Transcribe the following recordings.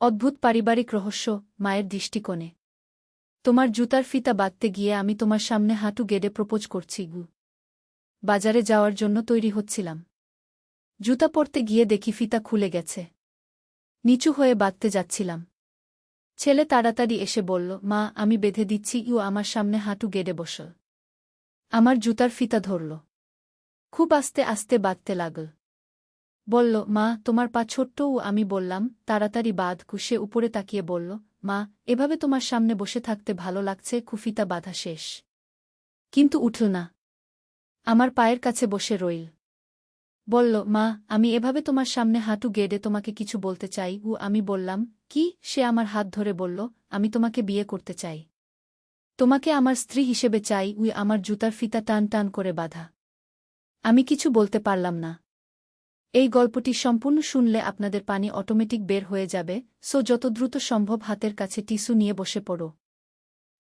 অদ্ভুত পারিবারিক রহস্য, মায়ের দৃষ্টিকোণে। তোমার জুতার ফিতা বাঁধতে গিয়ে আমি তোমার সামনে হাঁটু গেড়ে প্রপোজ করছি গু। বাজারে যাওয়ার জন্য তৈরি হচ্ছিলাম। জুতা পরতে গিয়ে দেখি ফিতা খুলে গেছে। নিচু হয়ে বাঁধতে যাচ্ছিলাম। ছেলে তাড়াতাড়ি এসে বলল, মা আমি বেঁধে দিচ্ছি। আমার সামনে হাঁটু গেড়ে বসল। আমার জুতার ফিতা ধরল। খুব আস্তে আস্তে বাঁধতে লাগল। বলল, মা তোমার পা ছোট্ট। আমি বললাম, তাড়াতাড়ি বাঁধ। সে উপরে তাকিয়ে বলল, মা এভাবে তোমার সামনে বসে থাকতে ভালো লাগছে। ফিতা বাঁধা শেষ, কিন্তু উঠল না। আমার পায়ের কাছে বসে রইল। বলল, মা আমি এভাবে তোমার সামনে হাঁটু গেড়ে তোমাকে কিছু বলতে চাই। আমি বললাম, কি? সে আমার হাত ধরে বলল, আমি তোমাকে বিয়ে করতে চাই। তোমাকে আমার স্ত্রী হিসেবে চাই। আমার জুতার ফিতা টান টান করে বাঁধা। আমি কিছু বলতে পারলাম না। এই গল্পটি সম্পূর্ণ শুনলে আপনাদের পানি অটোমেটিক বের হয়ে যাবে, সো যত দ্রুত সম্ভব হাতের কাছে টিস্যু নিয়ে বসে পড়ো।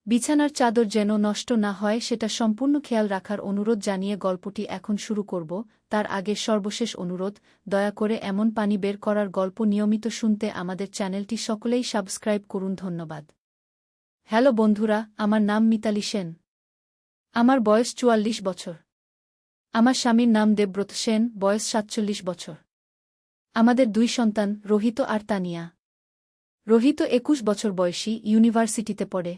বিছানার চাদর যেন নষ্ট না হয় সেটা সম্পূর্ণ খেয়াল রাখার অনুরোধ জানিয়ে গল্পটি এখন শুরু করব। তার আগে সর্বশেষ অনুরোধ, দয়া করে এমন পানি বের করার গল্প নিয়মিত শুনতে আমাদের চ্যানেলটি সকলেই সাবস্ক্রাইব করুন। ধন্যবাদ। হ্যালো বন্ধুরা, আমার নাম মিতালি সেন। আমার বয়স ৪৪ বছর। আমার স্বামীর নাম দেবব্রত সেন, বয়স ৪৭ বছর। আমাদের ২ সন্তান, রোহিত আর তানিয়া। রোহিত ২১ বছর বয়সী, ইউনিভার্সিটিতে পড়ে।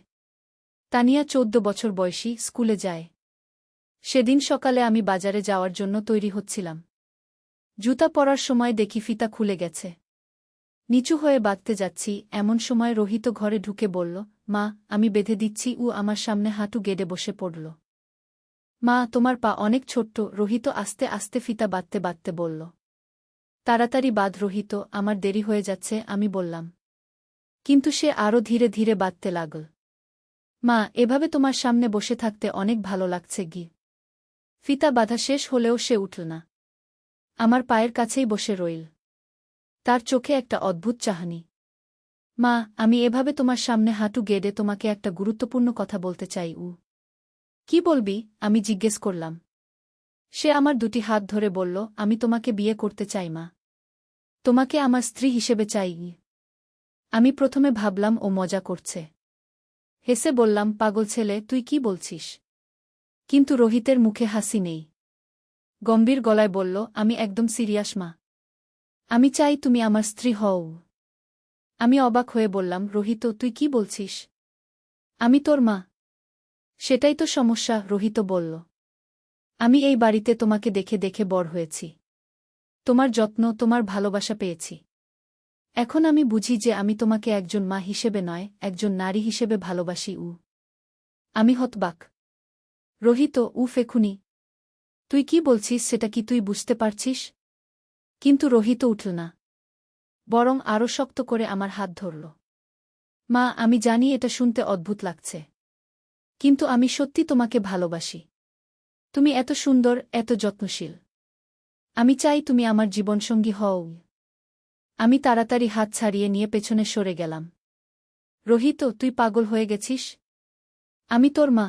তানিয়া ১৪ বছর বয়সী, স্কুলে যায়। সেদিন সকালে আমি বাজারে যাওয়ার জন্য তৈরি হচ্ছিলাম। জুতা পরার সময় দেখি ফিতা খুলে গেছে। নিচু হয়ে বাঁধতে যাচ্ছি, এমন সময় রোহিত ঘরে ঢুকে বলল, মা আমি বেঁধে দিচ্ছি। আমার সামনে হাঁটু গেড়ে বসে পড়ল। মা তোমার পা অনেক ছোট্ট। রোহিত আস্তে আস্তে ফিতা বাঁধতে বাঁধতে বলল। তাড়াতাড়ি বাঁধ রোহিত, আমার দেরি হয়ে যাচ্ছে। আমি বললাম। কিন্তু সে আরও ধীরে ধীরে বাঁধতে লাগল। মা এভাবে তোমার সামনে বসে থাকতে অনেক ভালো লাগছে গি। ফিতা বাঁধা শেষ হলেও সে উঠল না। আমার পায়ের কাছেই বসে রইল। তার চোখে একটা অদ্ভুত চাহনি। মা আমি এভাবে তোমার সামনে হাঁটু গেড়ে তোমাকে একটা গুরুত্বপূর্ণ কথা বলতে চাই। কি বলবি? আমি জিজ্ঞেস করলাম। সে আমার ২টি হাত ধরে বলল, আমি তোমাকে বিয়ে করতে চাই মা। তোমাকে আমার স্ত্রী হিসেবে চাই। আমি প্রথমে ভাবলাম ও মজা করছে। হেসে বললাম, পাগল ছেলে, তুই কি বলছিস? কিন্তু রোহিতের মুখে হাসি নেই। গম্ভীর গলায় বলল, আমি একদম সিরিয়াস মা। আমি চাই তুমি আমার স্ত্রী হও। আমি অবাক হয়ে বললাম, রোহিত তুই কি বলছিস? আমি তোর মা। সেটাই তো সমস্যা, রোহিত বলল। আমি এই বাড়িতে তোমাকে দেখে দেখে বড় হয়েছি। তোমার যত্ন, তোমার ভালোবাসা পেয়েছি। এখন আমি বুঝি যে আমি তোমাকে একজন মা হিসেবে নয়, একজন নারী হিসেবে ভালোবাসি। আমি হতবাক। রোহিত ফেকুনি। তুই কি বলছিস সেটা কি তুই বুঝতে পারছিস? কিন্তু রোহিত উঠল না। বরং আরও শক্ত করে আমার হাত ধরল। মা আমি জানি এটা শুনতে অদ্ভুত লাগছে। কিন্তু আমি সত্যি তোমাকে ভালোবাসি। তুমি এত সুন্দর, এত যত্নশীল। আমি চাই তুমি আমার জীবনসঙ্গী হও। আমি তাড়াতাড়ি হাত ছাড়িয়ে নিয়ে পেছনে সরে গেলাম। রোহিত তুই পাগল হয়ে গেছিস? আমি তোর মা।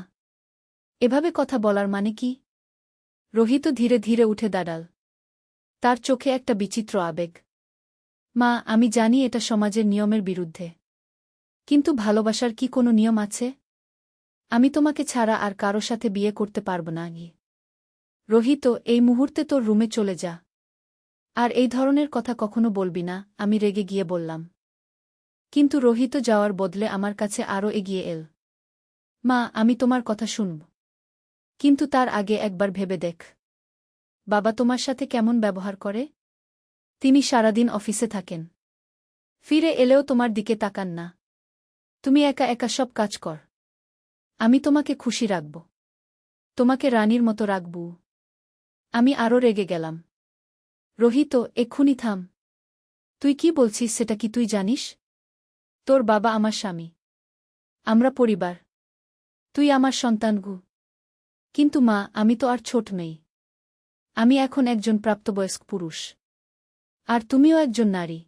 এভাবে কথা বলার মানে কি? রোহিত ধীরে ধীরে উঠে দাঁড়াল। তার চোখে একটা বিচিত্র আবেগ। মা আমি জানি এটা সমাজের নিয়মের বিরুদ্ধে। কিন্তু ভালোবাসার কি কোনো নিয়ম আছে? আমি তোমাকে ছাড়া আর কারো সাথে বিয়ে করতে পারব না। রোহিত এই মুহূর্তে তোর রুমে চলে যা। আর এই ধরনের কথা কখনো বলবি না, আমি রেগে গিয়ে বললাম। কিন্তু রোহিত যাওয়ার বদলে আমার কাছে আরও এগিয়ে এল। মা আমি তোমার কথা শুনব। কিন্তু তার আগে একবার ভেবে দেখ। বাবা তোমার সাথে কেমন ব্যবহার করে? তিনি সারাদিন অফিসে থাকেন। ফিরে এলেও তোমার দিকে তাকান না। তুমি একা একা সব কাজ কর। আমি তোমাকে খুশি রাখব। তোমাকে রানীর মতো রাখব। আমি আরও রেগে গেলাম। রোহিত এক্ষুনি থাম। তুই কি বলছিস সেটা কি তুই জানিস? তোর বাবা আমার স্বামী। আমরা পরিবার। তুই আমার সন্তান গু। কিন্তু মা আমি তো আর ছোট নেই। আমি এখন একজন প্রাপ্তবয়স্ক পুরুষ। আর তুমিও একজন নারী।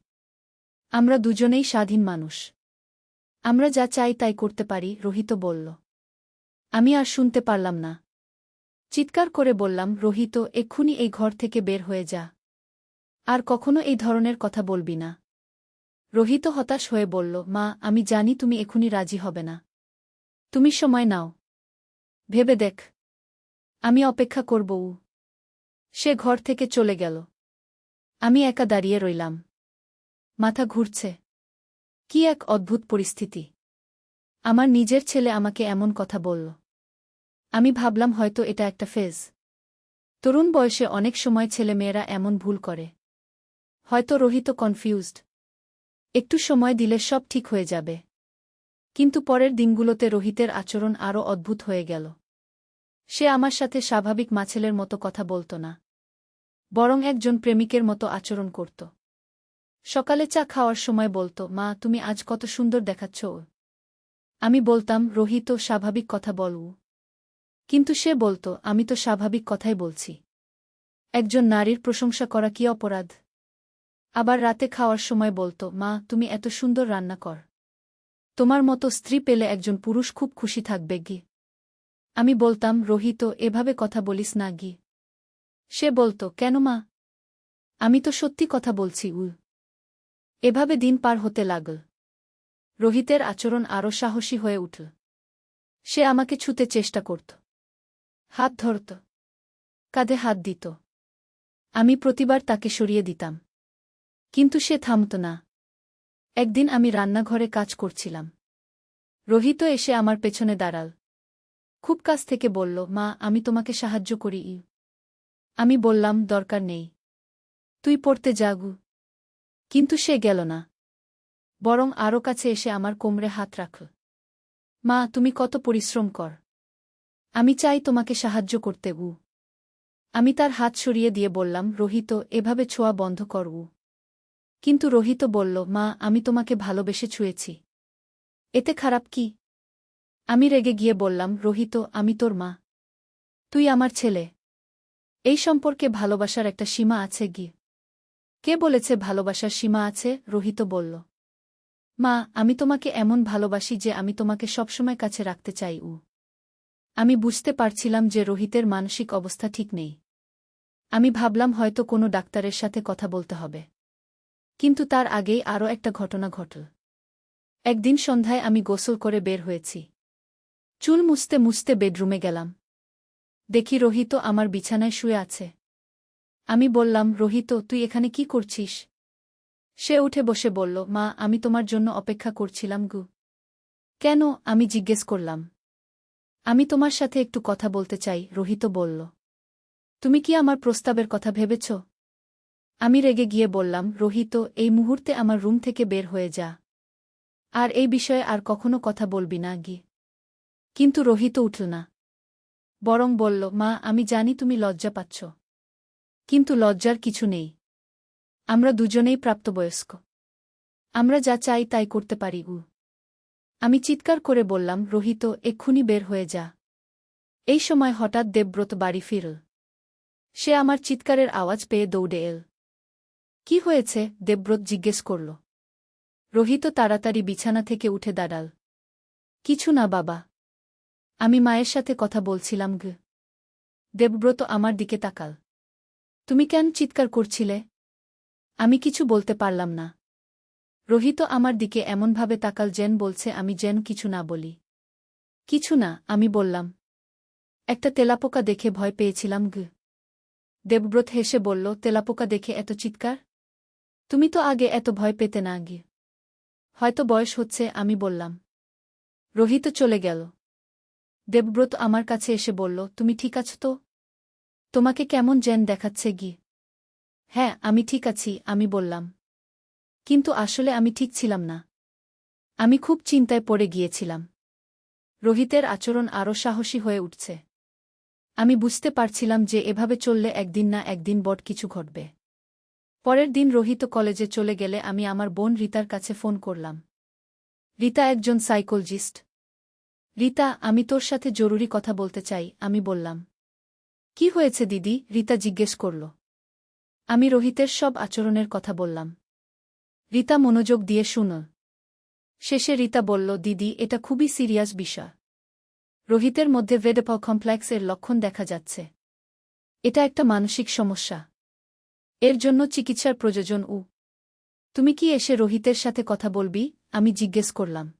আমরা দুজনেই স্বাধীন মানুষ। আমরা যা চাই তাই করতে পারি, রোহিত বলল। আমি আর শুনতে পারলাম না। চিৎকার করে বললাম, রোহিত এক্ষুনি এই ঘর থেকে বের হয়ে যা। আর কখনো এই ধরনের কথা বলবি না। রোহিত হতাশ হয়ে বলল, মা, আমি জানি তুমি এখনই রাজি হবে না। তুমি সময় নাও। ভেবে দেখ। আমি অপেক্ষা করব। সে ঘর থেকে চলে গেল। আমি একা দাঁড়িয়ে রইলাম। মাথা ঘুরছে। কি এক অদ্ভুত পরিস্থিতি। আমার নিজের ছেলে আমাকে এমন কথা বলল। আমি ভাবলাম হয়তো এটা একটা ফেজ। তরুণ বয়সে অনেক সময় ছেলেমেয়েরা এমন ভুল করে। হয়তো রোহিত কনফিউজড। একটু সময় দিলে সব ঠিক হয়ে যাবে। কিন্তু পরের দিনগুলোতে রোহিতের আচরণ আরও অদ্ভুত হয়ে গেল। সে আমার সাথে স্বাভাবিক মাছেলের মতো কথা বলত না, বরং একজন প্রেমিকের মতো আচরণ করত। সকালে চা খাওয়ার সময় বলত, মা, তুমি আজ কত সুন্দর দেখাচ্ছ। আমি বলতাম, রোহিত, স্বাভাবিক কথা বলু। কিন্তু সে বলত, আমি তো স্বাভাবিক কথাই বলছি। একজন নারীর প্রশংসা করা কি অপরাধ? আবার রাতে খাওয়ার সময় বলত, মা, তুমি এত সুন্দর রান্না কর। তোমার মতো স্ত্রী পেলে একজন পুরুষ খুব খুশি থাকবে গি। আমি বলতাম, রোহিত, এভাবে কথা বলিস না গি। সে বলত, কেন মা? আমি তো সত্যি কথা বলছি। এভাবে দিন পার হতে লাগল। রোহিতের আচরণ আরও সাহসী হয়ে উঠল। সে আমাকে ছুতে চেষ্টা করত, হাত ধরত, কাঁধে হাত দিত। আমি প্রতিবার তাকে সরিয়ে দিতাম। কিন্তু সে থামত না। একদিন আমি রান্নাঘরে কাজ করছিলাম। রোহিত এসে আমার পেছনে দাঁড়াল। খুব কাছ থেকে বলল, মা, আমি তোমাকে সাহায্য করি। আমি বললাম, দরকার নেই, তুই পড়তে যাগু। কিন্তু সে গেল না, বরং আরও কাছে এসে আমার কোমরে হাত রাখল। মা, তুমি কত পরিশ্রম কর। আমি চাই তোমাকে সাহায্য করতে। আমি তার হাত সরিয়ে দিয়ে বললাম, রোহিত, এভাবে ছোঁয়া বন্ধ কর। কিন্তু রোহিত বলল, মা, আমি তোমাকে ভালোবেসে ছুঁয়েছি। এতে খারাপ কি? আমি রেগে গিয়ে বললাম, রোহিত, আমি তোর মা। তুই আমার ছেলে। এই সম্পর্কে ভালোবাসার একটা সীমা আছে গি। কে বলেছে ভালোবাসার সীমা আছে? রোহিত বলল, মা, আমি তোমাকে এমন ভালোবাসি যে আমি তোমাকে সবসময় কাছে রাখতে চাই। আমি বুঝতে পারছিলাম যে রোহিতের মানসিক অবস্থা ঠিক নেই। আমি ভাবলাম হয়তো কোনো ডাক্তারের সাথে কথা বলতে হবে। কিন্তু তার আগেই আরও একটা ঘটনা ঘটল। একদিন সন্ধ্যায় আমি গোসল করে বের হয়েছি। চুল মুছতে মুছতে বেডরুমে গেলাম। দেখি রোহিত আমার বিছানায় শুয়ে আছে। আমি বললাম, রোহিত, তুই এখানে কি করছিস? সে উঠে বসে বলল, মা, আমি তোমার জন্য অপেক্ষা করছিলাম গু। কেন? আমি জিজ্ঞেস করলাম। আমি তোমার সাথে একটু কথা বলতে চাই, রোহিত বলল। তুমি কি আমার প্রস্তাবের কথা ভেবেছ? আমি রেগে গিয়ে বললাম, রোহিত, এই মুহূর্তে আমার রুম থেকে বের হয়ে যা। আর এই বিষয়ে আর কখনো কথা বলবি না গি। কিন্তু রোহিত উঠল না, বরং বলল, মা, আমি জানি তুমি লজ্জা পাচ্ছ। কিন্তু লজ্জার কিছু নেই। আমরা দুজনেই প্রাপ্তবয়স্ক। আমরা যা চাই তাই করতে পারি। আমি চিৎকার করে বললাম, রোহিত, এক্ষুনি বের হয়ে যা। এই সময় হঠাৎ দেবব্রত বাড়ি ফিরল। সে আমার চিৎকারের আওয়াজ পেয়ে দৌড়ে এল। কি হয়েছে? দেবব্রত জিজ্ঞেস করল। রোহিত তাড়াতাড়ি বিছানা থেকে উঠে দাঁড়াল। কিছু না বাবা, আমি মায়ের সাথে কথা বলছিলাম গ। দেবব্রত আমার দিকে তাকাল। তুমি কেন চিৎকার করছিলে? আমি কিছু বলতে পারলাম না। রোহিত আমার দিকে এমনভাবে তাকাল যেন বলছে আমি যেন কিছু না বলি। কিছু না, আমি বললাম। একটা তেলাপোকা দেখে ভয় পেয়েছিলাম গ। দেবব্রত হেসে বলল, তেলাপোকা দেখে এত চিৎকার? তুমি তো আগে এত ভয় পেতে না গে। হয়তো বয়স হচ্ছে, আমি বললাম। রোহিত চলে গেল। দেবব্রত আমার কাছে এসে বলল, তুমি ঠিক আছো তো? তোমাকে কেমন যেন দেখাচ্ছে গি। হ্যাঁ, আমি ঠিক আছি, আমি বললাম। কিন্তু আসলে আমি ঠিক ছিলাম না। আমি খুব চিন্তায় পড়ে গিয়েছিলাম। রোহিতের আচরণ আরও সাহসী হয়ে উঠছে। আমি বুঝতে পারছিলাম যে এভাবে চললে একদিন না একদিন বড় কিছু ঘটবে। পরের দিন রোহিত কলেজে চলে গেলে আমি আমার বোন রিতার কাছে ফোন করলাম। রিতা একজন সাইকোলজিস্ট। রিতা, আমি তোর সাথে জরুরি কথা বলতে চাই, আমি বললাম। কি হয়েছে দিদি? রিতা জিজ্ঞেস করল। আমি রোহিতের সব আচরণের কথা বললাম। রিতা মনোযোগ দিয়ে শুনল। শেষে রিতা বলল, দিদি, এটা খুবই সিরিয়াস বিষয়। রোহিতের মধ্যে ভেডেপল কমপ্লেক্সের লক্ষণ দেখা যাচ্ছে। এটা একটা মানসিক সমস্যা। এর জন্য চিকিৎসার প্রয়োজন। তুমি কি এসে রোহিতের সাথে কথা বলবি? আমি জিজ্ঞেস করলাম।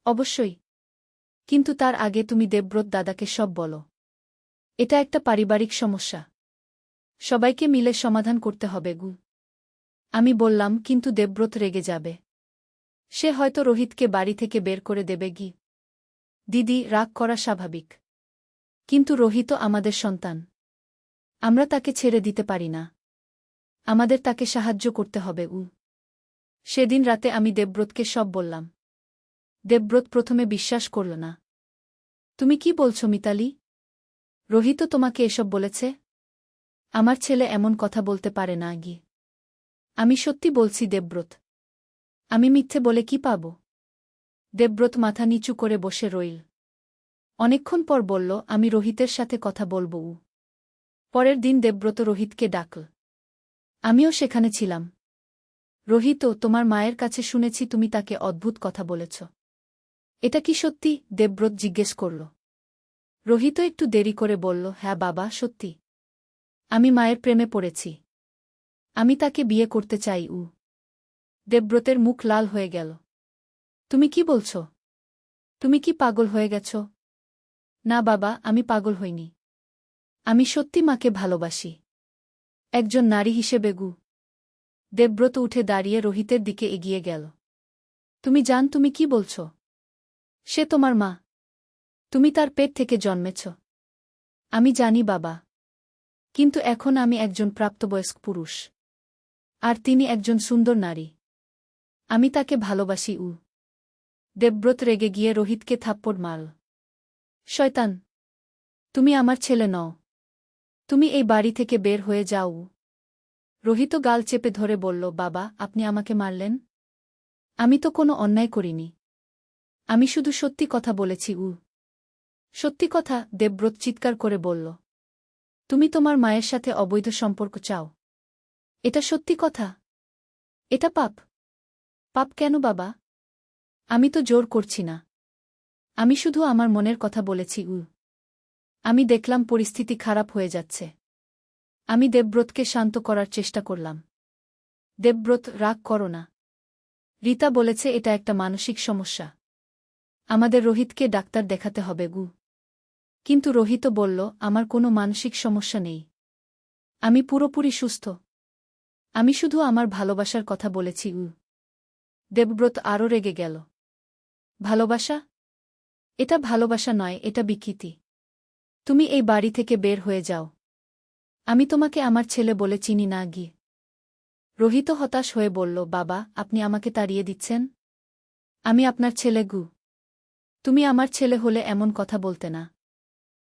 অবশ্যই। কিন্তু তার আগে তুমি দেবব্রত দাদাকে সব বলো। এটা একটা পারিবারিক সমস্যা। সবাইকে মিলে সমাধান করতে হবে গু। আমি বললাম, কিন্তু দেবব্রত রেগে যাবে। সে হয়তো রোহিতকে বাড়ি থেকে বের করে দেবে গি। দিদি, রাগ করা স্বাভাবিক। কিন্তু রোহিতও আমাদের সন্তান। আমরা তাকে ছেড়ে দিতে পারি না। আমাদের তাকে সাহায্য করতে হবে। সেদিন রাতে আমি দেবব্রতকে সব বললাম। দেবব্রত প্রথমে বিশ্বাস করল না। তুমি কি বলছো মিতালি? রোহিতও তোমাকে এসব বলেছে? আমার ছেলে এমন কথা বলতে পারে না গি। আমি সত্যি বলছি দেবব্রত। আমি মিথ্যে বলে কি পাব? দেবব্রত মাথা নিচু করে বসে রইল। অনেকক্ষণ পর বলল, আমি রোহিতের সাথে কথা বলব। পরের দিন দেবব্রত রোহিতকে ডাকল। আমিও সেখানে ছিলাম। রোহিত, তোমার মায়ের কাছে শুনেছি তুমি তাকে অদ্ভুত কথা বলেছ। এটা কি সত্যি? দেবব্রত জিজ্ঞেস করল। রোহিত একটু দেরি করে বলল, হ্যাঁ বাবা, সত্যি। আমি মায়ের প্রেমে পড়েছি। আমি তাকে বিয়ে করতে চাই। দেবব্রতের মুখ লাল হয়ে গেল। তুমি কি বলছ? তুমি কি পাগল হয়ে গেছ? না বাবা, আমি পাগল হইনি। আমি সত্যি মাকে ভালোবাসি। একজন নারী হিসেবে গু। দেবব্রত উঠে দাঁড়িয়ে রোহিতের দিকে এগিয়ে গেল। তুমি জান তুমি কি বলছ? সে তোমার মা। তুমি তার পেট থেকে জন্মেছ। আমি জানি বাবা। কিন্তু এখন আমি একজন প্রাপ্তবয়স্ক পুরুষ। আর তিনি একজন সুন্দর নারী। আমি তাকে ভালোবাসি। দেবব্রত রেগে গিয়ে রোহিতকে থাপ্পড় মারল। শয়তান! তুমি আমার ছেলে নও। তুমি এই বাড়ি থেকে বের হয়ে যাও। রোহিত গাল চেপে ধরে বলল, বাবা, আপনি আমাকে মারলেন? আমি তো কোনো অন্যায় করিনি। আমি শুধু সত্যি কথা বলেছি। সত্যি কথা? দেবব্রত চিৎকার করে বলল। তুমি তোমার মায়ের সাথে অবৈধ সম্পর্ক চাও? এটা সত্যি কথা? এটা পাপ। পাপ কেন বাবা? আমি তো জোর করছি না। আমি শুধু আমার মনের কথা বলেছি। আমি দেখলাম পরিস্থিতি খারাপ হয়ে যাচ্ছে। আমি দেবব্রতকে শান্ত করার চেষ্টা করলাম। দেবব্রত, রাগ করো না। রীতা বলেছে এটা একটা মানসিক সমস্যা। আমাদের রোহিতকে ডাক্তার দেখাতে হবে। কিন্তু রোহিতও বলল, আমার কোনো মানসিক সমস্যা নেই। আমি পুরোপুরি সুস্থ। আমি শুধু আমার ভালোবাসার কথা বলেছি। দেবব্রত আরও রেগে গেল। ভালোবাসা? এটা ভালোবাসা নয়, এটা বিকৃতি। তুমি এই বাড়ি থেকে বের হয়ে যাও। আমি তোমাকে আমার ছেলে বলে চিনি না গি। রোহিত হতাশ হয়ে বলল, বাবা, আপনি আমাকে তাড়িয়ে দিচ্ছেন? আমি আপনার ছেলে। তুমি আমার ছেলে হলে এমন কথা বলতে না।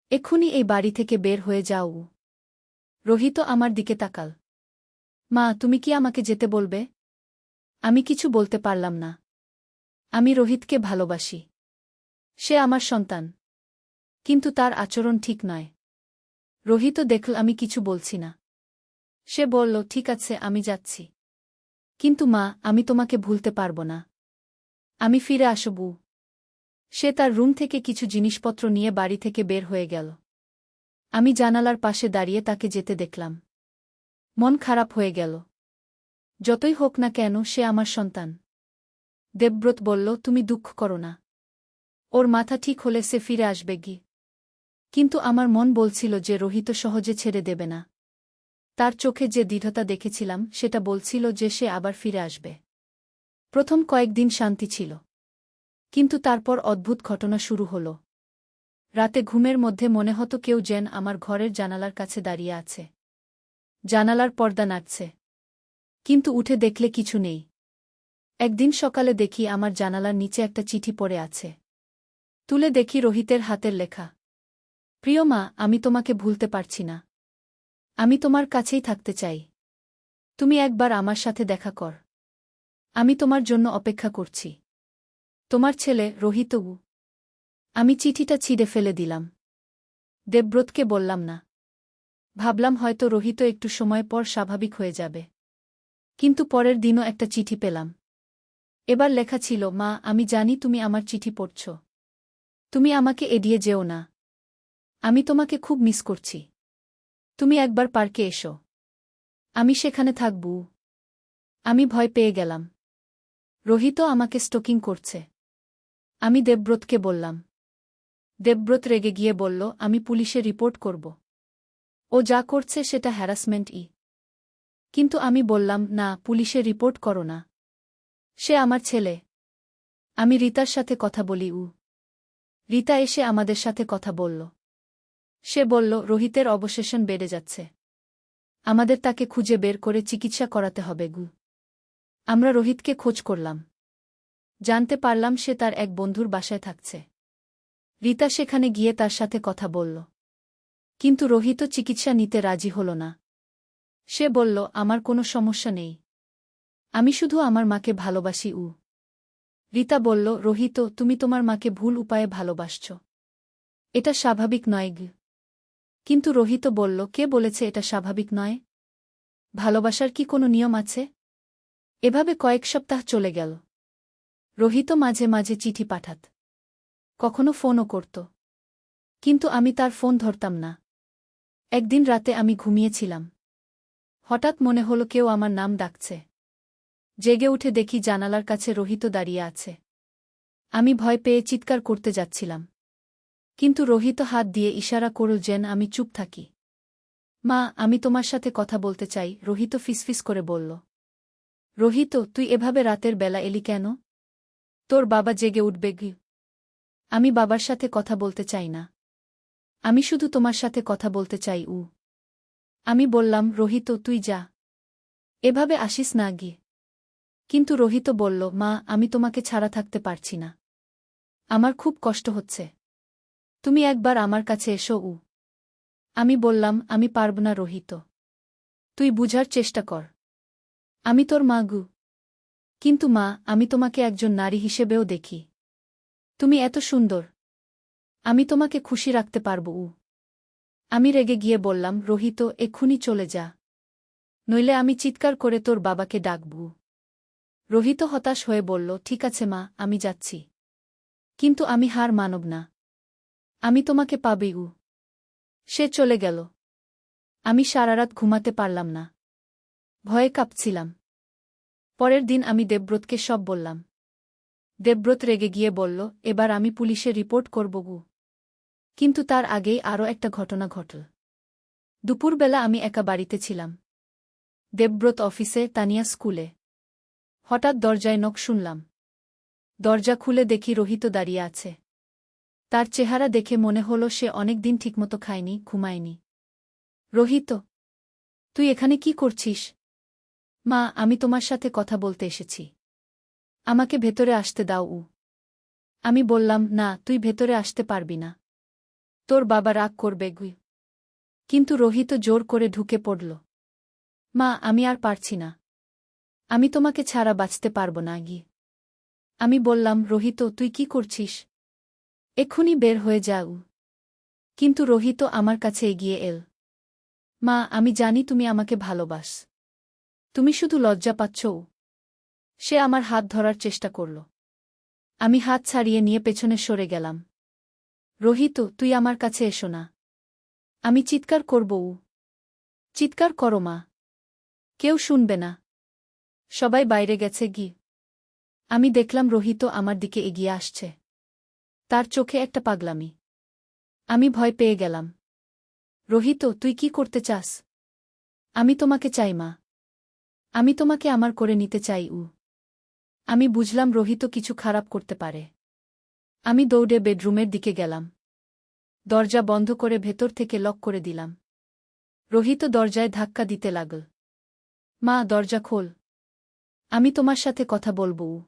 এক্ষুনি এই বাড়ি থেকে বের হয়ে যাও। রোহিত আমার দিকে তাকাল। মা, তুমি কি আমাকে যেতে বলবে? আমি কিছু বলতে পারলাম না। আমি রোহিতকে ভালোবাসি। সে আমার সন্তান। কিন্তু তার আচরণ ঠিক নয়। রোহিত দেখল আমি কিছু বলছি না। সে বলল, ঠিক আছে, আমি যাচ্ছি। কিন্তু মা, আমি তোমাকে ভুলতে পারব না। আমি ফিরে আসব। সে তার রুম থেকে কিছু জিনিসপত্র নিয়ে বাড়ি থেকে বের হয়ে গেল। আমি জানালার পাশে দাঁড়িয়ে তাকে যেতে দেখলাম। মন খারাপ হয়ে গেল। যতই হোক না কেন, সে আমার সন্তান। দেবব্রত বলল, তুমি দুঃখ করো না। ওর মাথা ঠিক হলে সে ফিরে আসবে গি। কিন্তু আমার মন বলছিল যে রোহিত সহজে ছেড়ে দেবে না। তার চোখে যে দৃঢ়তা দেখেছিলাম সেটা বলছিল যে সে আবার ফিরে আসবে। প্রথম কয়েকদিন শান্তি ছিল। কিন্তু তারপর অদ্ভুত ঘটনা শুরু হল। রাতে ঘুমের মধ্যে মনে হতো কেউ যেন আমার ঘরের জানালার কাছে দাঁড়িয়ে আছে। জানালার পর্দা নাড়ছে। কিন্তু উঠে দেখলে কিছু নেই। একদিন সকালে দেখি আমার জানালার নিচে একটা চিঠি পড়ে আছে। তুলে দেখি রোহিতের হাতের লেখা। প্রিয় মা, আমি তোমাকে ভুলতে পারছি না। আমি তোমার কাছেই থাকতে চাই। তুমি একবার আমার সাথে দেখা কর। আমি তোমার জন্য অপেক্ষা করছি। তোমার ছেলে রোহিত। আমি চিঠিটা ছিঁড়ে ফেলে দিলাম। দেবব্রতকে বললাম না। ভাবলাম হয়তো রোহিত একটু সময় পর স্বাভাবিক হয়ে যাবে। কিন্তু পরের দিনও একটা চিঠি পেলাম। এবার লেখা ছিল, মা, আমি জানি তুমি আমার চিঠি পড়ছ। তুমি আমাকে এড়িয়ে যেও না। আমি তোমাকে খুব মিস করছি। তুমি একবার পার্কে এসো। আমি সেখানে থাকব। আমি ভয় পেয়ে গেলাম। রোহিত আমাকে স্টকিং করছে। আমি দেবব্রতকে বললাম। দেবব্রত রেগে গিয়ে বলল, আমি পুলিশে রিপোর্ট করব। ও যা করছে সেটা হ্যারাসমেন্ট। কিন্তু আমি বললাম, না, পুলিশে রিপোর্ট করো না। সে আমার ছেলে। আমি রিতার সাথে কথা বলি। রিতা এসে আমাদের সাথে কথা বলল। সে বলল, রোহিতের অবসেশন বেড়ে যাচ্ছে। আমাদের তাকে খুঁজে বের করে চিকিৎসা করাতে হবে। আমরা রোহিতকে খোঁজ করলাম। জানতে পারলাম সে তার এক বন্ধুর বাসায় থাকছে। রিতা সেখানে গিয়ে তার সাথে কথা বলল। কিন্তু রোহিত চিকিৎসা নিতে রাজি হল না। সে বলল, আমার কোনো সমস্যা নেই। আমি শুধু আমার মাকে ভালোবাসি। রিতা বলল, রোহিত, তুমি তোমার মাকে ভুল উপায়ে ভালোবাসছ। এটা স্বাভাবিক নয়। কিন্তু রোহিত বলল, কে বলেছে এটা স্বাভাবিক নয়? ভালোবাসার কি কোনো নিয়ম আছে? এভাবে কয়েক সপ্তাহ চলে গেল। রোহিত মাঝে মাঝে চিঠি পাঠাত। কখনো ফোনও করত। কিন্তু আমি তার ফোন ধরতাম না। একদিন রাতে আমি ঘুমিয়েছিলাম। হঠাৎ মনে হলো কেউ আমার নাম ডাকছে। জেগে উঠে দেখি জানালার কাছে রোহিত দাঁড়িয়ে আছে। আমি ভয় পেয়ে চিৎকার করতে যাচ্ছিলাম। কিন্তু রোহিত হাত দিয়ে ইশারা করল যেন আমি চুপ থাকি। মা, আমি তোমার সাথে কথা বলতে চাই, রোহিত ফিসফিস করে বলল। রোহিত, তুই এভাবে রাতের বেলা এলি কেন? তোর বাবা জেগে উঠবে। আমি বাবার সাথে কথা বলতে চাই না। আমি শুধু তোমার সাথে কথা বলতে চাই। আমি বললাম, রোহিত, তুই যা। এভাবে আসিস না। কিন্তু রোহিত বলল, মা, আমি তোমাকে ছাড়া থাকতে পারছি না। আমার খুব কষ্ট হচ্ছে। তুমি একবার আমার কাছে এসো। আমি বললাম, আমি পারব না রোহিত। তুই বুঝার চেষ্টা কর। আমি তোর মা। কিন্তু মা, আমি তোমাকে একজন নারী হিসেবেও দেখি। তুমি এত সুন্দর। আমি তোমাকে খুশি রাখতে পারব। আমি রেগে গিয়ে বললাম, রোহিত, এক্ষুনি চলে যা। নইলে আমি চিৎকার করে তোর বাবাকে ডাকব। রোহিত হতাশ হয়ে বলল, ঠিক আছে মা, আমি যাচ্ছি। কিন্তু আমি হার মানব না। আমি তোমাকে পাবই। সে চলে গেল। আমি সারারাত ঘুমাতে পারলাম না। ভয়ে কাঁপছিলাম। পরের দিন আমি দেবব্রতকে সব বললাম। দেবব্রত রেগে গিয়ে বলল, এবার আমি পুলিশে রিপোর্ট করব। কিন্তু তার আগেই আরও একটা ঘটনা ঘটল। দুপুরবেলা আমি একা বাড়িতে ছিলাম। দেবব্রত অফিসে, তানিয়া স্কুলে। হঠাৎ দরজায় নক শুনলাম। দরজা খুলে দেখি রোহিত দাঁড়িয়ে আছে। তার চেহারা দেখে মনে হল সে অনেক দিন ঠিকমতো খায়নি, ঘুমায়নি। রোহিত, তুই এখানে কি করছিস? মা, আমি তোমার সাথে কথা বলতে এসেছি। আমাকে ভেতরে আসতে দাও। আমি বললাম, না, তুই ভেতরে আসতে পারবি না। তোর বাবা রাগ করবে। কিন্তু রোহিত জোর করে ঢুকে পড়ল। মা, আমি আর পারছি না। আমি তোমাকে ছাড়া বাঁচতে পারব না। আমি বললাম, রোহিত, তুই কি করছিস? এক্ষুনি বের হয়ে যাও। কিন্তু রোহিত আমার কাছে এগিয়ে এল। মা, আমি জানি তুমি আমাকে ভালোবাস। তুমি শুধু লজ্জা পাচ্ছ। সে আমার হাত ধরার চেষ্টা করল। আমি হাত ছাড়িয়ে নিয়ে পেছনে সরে গেলাম। রোহিত, তুই আমার কাছে এসো না। আমি চিৎকার করব। চিৎকার করো মা। কেউ শুনবে না। সবাই বাইরে গেছে। আমি দেখলাম রোহিত আমার দিকে এগিয়ে আসছে। তার চোখে একটা পাগলামি। আমি ভয় পেয়ে গেলাম। রোহিত, তুই কি করতে চাস? আমি তোমাকে চাই মা। আমি তোমাকে আমার করে নিতে চাই। আমি বুঝলাম রোহিত কিছু খারাপ করতে পারে। আমি দৌড়ে বেডরুমের দিকে গেলাম। দরজা বন্ধ করে ভেতর থেকে লক করে দিলাম। রোহিত দরজায় ধাক্কা দিতে লাগল। মা, দরজা খোল। আমি তোমার সাথে কথা বলব।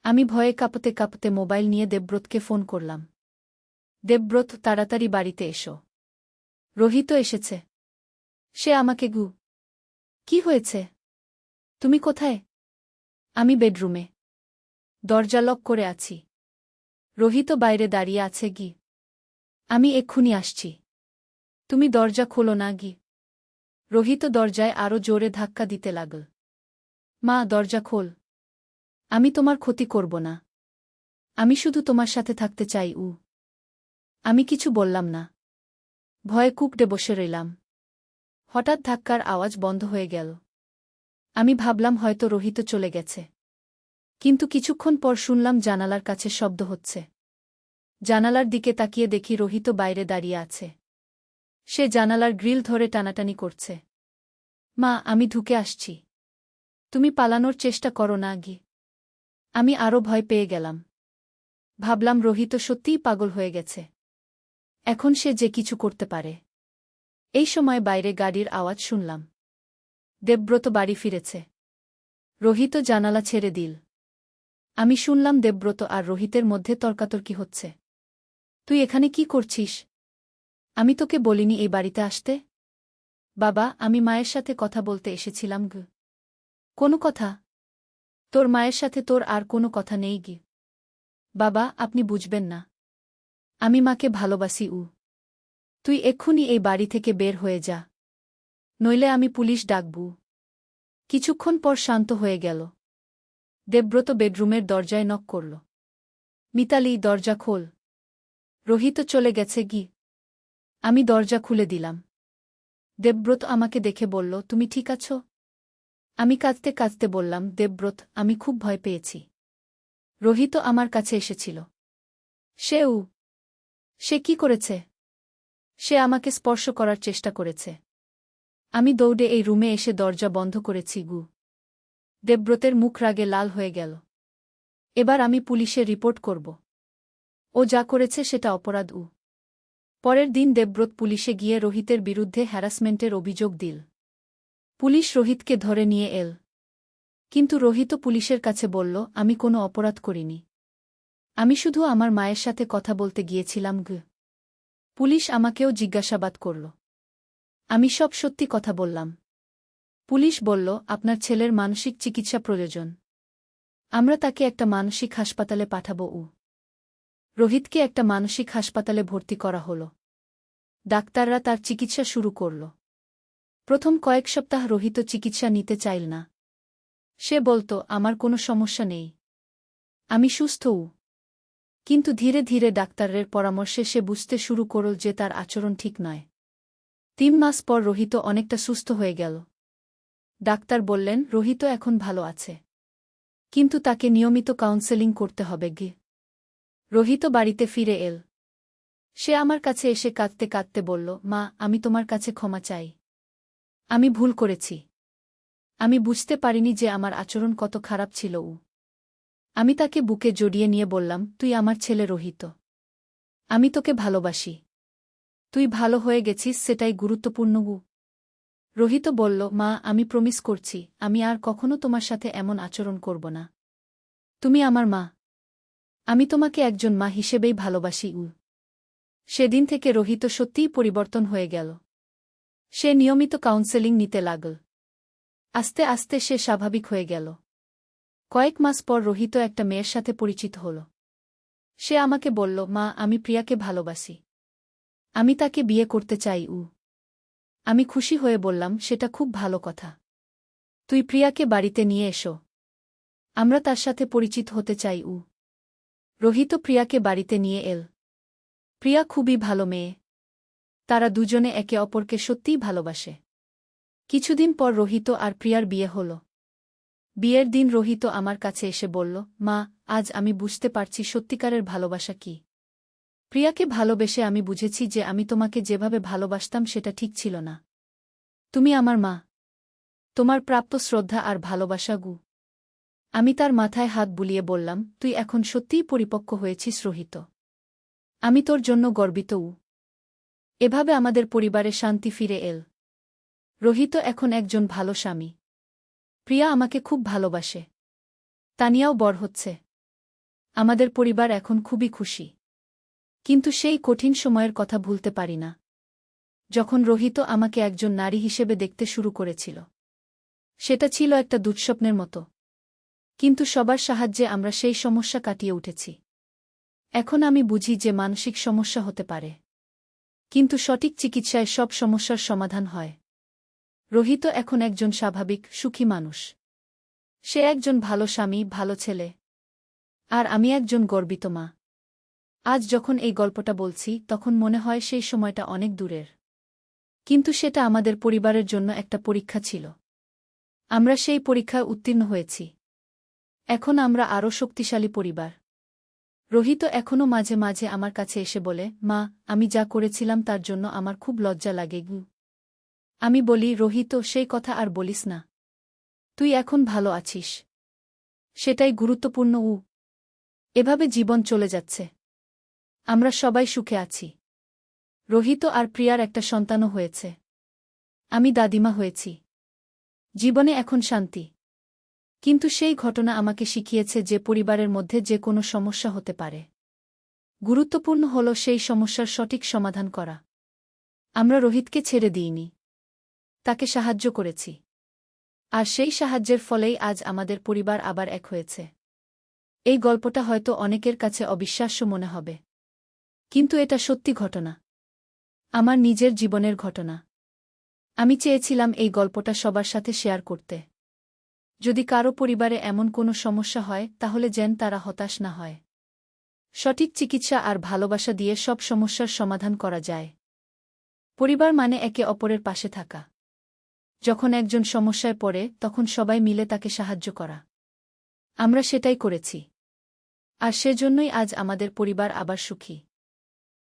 আমি ভয়ে কাঁপতে কাঁপতে মোবাইল নিয়ে দেবব্রতকে ফোন করলাম। দেবব্রত, তাড়াতাড়ি বাড়িতে এসো। রোহিত এসেছে। সে আমাকে কি হয়েছে? তুমি কোথায়? আমি বেডরুমে। দরজা লক করে আছি। রোহিত বাইরে দাঁড়িয়ে আছে। আমি এক্ষুনি আসছি। তুমি দরজা খোলো না। রোহিত দরজায় আরও জোরে ধাক্কা দিতে লাগল। মা, দরজা খোল। আমি তোমার ক্ষতি করব না। আমি শুধু তোমার সাথে থাকতে চাই। আমি কিছু বললাম না। ভয়ে কুঁকড়ে বসে রইলাম। হঠাৎ ধাক্কার আওয়াজ বন্ধ হয়ে গেল। আমি ভাবলাম হয়তো রোহিত চলে গেছে। কিন্তু কিছুক্ষণ পর শুনলাম জানালার কাছে শব্দ হচ্ছে। জানালার দিকে তাকিয়ে দেখি রোহিত বাইরে দাঁড়িয়ে আছে। সে জানালার গ্রিল ধরে টানাটানি করছে। মা, আমি ঢুকে আসছি। তুমি পালানোর চেষ্টা করো না আগে। আমি আরও ভয় পেয়ে গেলাম। ভাবলাম রোহিত সত্যিই পাগল হয়ে গেছে। এখন সে যে কিছু করতে পারে। এই সময় বাইরে গাড়ির আওয়াজ শুনলাম। দেবব্রত বাড়ি ফিরেছে। রোহিত জানালা ছেড়ে দিল। আমি শুনলাম দেবব্রত আর রোহিতের মধ্যে তর্কাতর্কি হচ্ছে। তুই এখানে কি করছিস? আমি তোকে বলিনি এই বাড়িতে আসতে? বাবা, আমি মায়ের সাথে কথা বলতে এসেছিলাম গো। কোনো কথা? তোর মায়ের সাথে তোর আর কোনো কথা নেই গি? বাবা, আপনি বুঝবেন না। আমি মাকে ভালোবাসি। তুই এক্ষুনি এই বাড়ি থেকে বের হয়ে যা, নইলে আমি পুলিশ ডাকবু। কিছুক্ষণ পর শান্ত হয়ে গেল। দেবব্রত বেডরুমের দরজায় নক করল। মিতালি, দরজা খোল। রোহিত চলে গেছে গি। আমি দরজা খুলে দিলাম। দেবব্রত আমাকে দেখে বলল, তুমি ঠিক আছো? আমি কাঁদতে কাঁদতে বললাম, দেবব্রত, আমি খুব ভয় পেয়েছি। রোহিত আমার কাছে এসেছিল। সে কি করেছে? সে আমাকে স্পর্শ করার চেষ্টা করেছে। আমি দৌড়ে এই রুমে এসে দরজা বন্ধ করেছি গু। দেবব্রতের মুখ রাগে লাল হয়ে গেল। এবার আমি পুলিশে রিপোর্ট করব। ও যা করেছে সেটা অপরাধ। পরের দিন দেবব্রত পুলিশে গিয়ে রোহিতের বিরুদ্ধে হ্যারাসমেন্টের অভিযোগ দিল। পুলিশ রোহিতকে ধরে নিয়ে এল। কিন্তু রোহিত পুলিশের কাছে বলল, আমি কোনো অপরাধ করিনি। আমি শুধু আমার মায়ের সাথে কথা বলতে গিয়েছিলাম গু। পুলিশ আমাকেও জিজ্ঞাসাবাদ করল। আমি সব সত্যি কথা বললাম। পুলিশ বলল, আপনার ছেলের মানসিক চিকিৎসা প্রয়োজন। আমরা তাকে একটা মানসিক হাসপাতালে পাঠাবো। রোহিতকে একটা মানসিক হাসপাতালে ভর্তি করা হল। ডাক্তাররা তার চিকিৎসা শুরু করল। প্রথম কয়েক সপ্তাহ রোহিত চিকিৎসা নিতে চাইল না। সে বলতো, আমার কোনো সমস্যা নেই, আমি সুস্থ। কিন্তু ধীরে ধীরে ডাক্তারের পরামর্শে সে বুঝতে শুরু করল যে তার আচরণ ঠিক নয়। 3 মাস পর রোহিত অনেকটা সুস্থ হয়ে গেল। ডাক্তার বললেন, রোহিত এখন ভালো আছে, কিন্তু তাকে নিয়মিত কাউন্সেলিং করতে হবে গে। রোহিত বাড়িতে ফিরে এল। সে আমার কাছে এসে কাঁদতে কাঁদতে বলল, মা, আমি তোমার কাছে ক্ষমা চাই। আমি ভুল করেছি। আমি বুঝতে পারিনি যে আমার আচরণ কত খারাপ ছিল। আমি তাকে বুকে জড়িয়ে নিয়ে বললাম, তুই আমার ছেলে রোহিত। আমি তোকে ভালোবাসি। তুই ভালো হয়ে গেছিস, সেটাই গুরুত্বপূর্ণ। রোহিত বলল, মা, আমি প্রমিস করছি, আমি আর কখনো তোমার সাথে এমন আচরণ করব না। তুমি আমার মা। আমি তোমাকে একজন মা হিসেবেই ভালোবাসি। সেদিন থেকে রোহিত সত্যিই পরিবর্তন হয়ে গেল। সে নিয়মিত কাউন্সেলিং নিতে লাগল। আস্তে আস্তে সে স্বাভাবিক হয়ে গেল। কয়েক মাস পর রোহিত একটা মেয়ের সাথে পরিচিত হল। সে আমাকে বলল, মা, আমি প্রিয়াকে ভালোবাসি। আমি তাকে বিয়ে করতে চাই। আমি খুশি হয়ে বললাম, সেটা খুব ভালো কথা। তুই প্রিয়াকে বাড়িতে নিয়ে এসো। আমরা তার সাথে পরিচিত হতে চাই। রোহিত প্রিয়াকে বাড়িতে নিয়ে এল। প্রিয়া খুবই ভালো মেয়ে। তারা দুজনে একে অপরকে সত্যিই ভালোবাসে। কিছুদিন পর রোহিত আর প্রিয়ার বিয়ে হল। বিয়ের দিন রোহিত আমার কাছে এসে বলল, মা, আজ আমি বুঝতে পারছি সত্যিকারের ভালোবাসা কি। প্রিয়াকে ভালোবেসে আমি বুঝেছি যে আমি তোমাকে যেভাবে ভালোবাসতাম সেটা ঠিক ছিল না। তুমি আমার মা। তোমার প্রাপ্য শ্রদ্ধা আর ভালোবাসা। আমি তার মাথায় হাত বুলিয়ে বললাম, তুই এখন সত্যিই পরিপক্ক হয়েছিস রোহিত। আমি তোর জন্য গর্বিত। এভাবে আমাদের পরিবারে শান্তি ফিরে এল। রোহিত এখন একজন ভালো স্বামী। প্রিয়া আমাকে খুব ভালোবাসে। তানিয়াও বড় হচ্ছে। আমাদের পরিবার এখন খুবই খুশি। কিন্তু সেই কঠিন সময়ের কথা ভুলতে পারি না, যখন রোহিত আমাকে একজন নারী হিসেবে দেখতে শুরু করেছিল। সেটা ছিল একটা দুঃস্বপ্নের মতো। কিন্তু সবার সাহায্যে আমরা সেই সমস্যা কাটিয়ে উঠেছি। এখন আমি বুঝি যে মানসিক সমস্যা হতে পারে, কিন্তু সঠিক চিকিৎসায় সব সমস্যার সমাধান হয়। রোহিত এখন একজন স্বাভাবিক, সুখী মানুষ। সে একজন ভালো স্বামী, ভালো ছেলে। আর আমি একজন গর্বিত মা। আজ যখন এই গল্পটা বলছি তখন মনে হয় সেই সময়টা অনেক দূরের। কিন্তু সেটা আমাদের পরিবারের জন্য একটা পরীক্ষা ছিল। আমরা সেই পরীক্ষায় উত্তীর্ণ হয়েছি। এখন আমরা আরও শক্তিশালী পরিবার। রোহিত এখনও মাঝে মাঝে আমার কাছে এসে বলে, মা, আমি যা করেছিলাম তার জন্য আমার খুব লজ্জা লাগে গু। আমি বলি, রোহিত, সেই কথা আর বলিস না। তুই এখন ভালো আছিস, সেটাই গুরুত্বপূর্ণ। এভাবে জীবন চলে যাচ্ছে। আমরা সবাই সুখে আছি। রোহিত আর প্রিয়ার একটা সন্তানও হয়েছে। আমি দাদিমা হয়েছি। জীবনে এখন শান্তি। কিন্তু সেই ঘটনা আমাকে শিখিয়েছে যে পরিবারের মধ্যে যে কোনো সমস্যা হতে পারে। গুরুত্বপূর্ণ হল সেই সমস্যার সঠিক সমাধান করা। আমরা রোহিতকে ছেড়ে দিইনি, তাকে সাহায্য করেছি। আর সেই সাহায্যের ফলেই আজ আমাদের পরিবার আবার এক হয়েছে। এই গল্পটা হয়তো অনেকের কাছে অবিশ্বাস্য মনে হবে, কিন্তু এটা সত্যি ঘটনা, আমার নিজের জীবনের ঘটনা। আমি চেয়েছিলাম এই গল্পটা সবার সাথে শেয়ার করতে। যদি কারো পরিবারে এমন কোনো সমস্যা হয়, তাহলে যেন তারা হতাশ না হয়। সঠিক চিকিৎসা আর ভালোবাসা দিয়ে সব সমস্যার সমাধান করা যায়। পরিবার মানে একে অপরের পাশে থাকা। যখন একজন সমস্যায় পড়ে, তখন সবাই মিলে তাকে সাহায্য করা। আমরা সেটাই করেছি। আর সেজন্যই আজ আমাদের পরিবার আবার সুখী।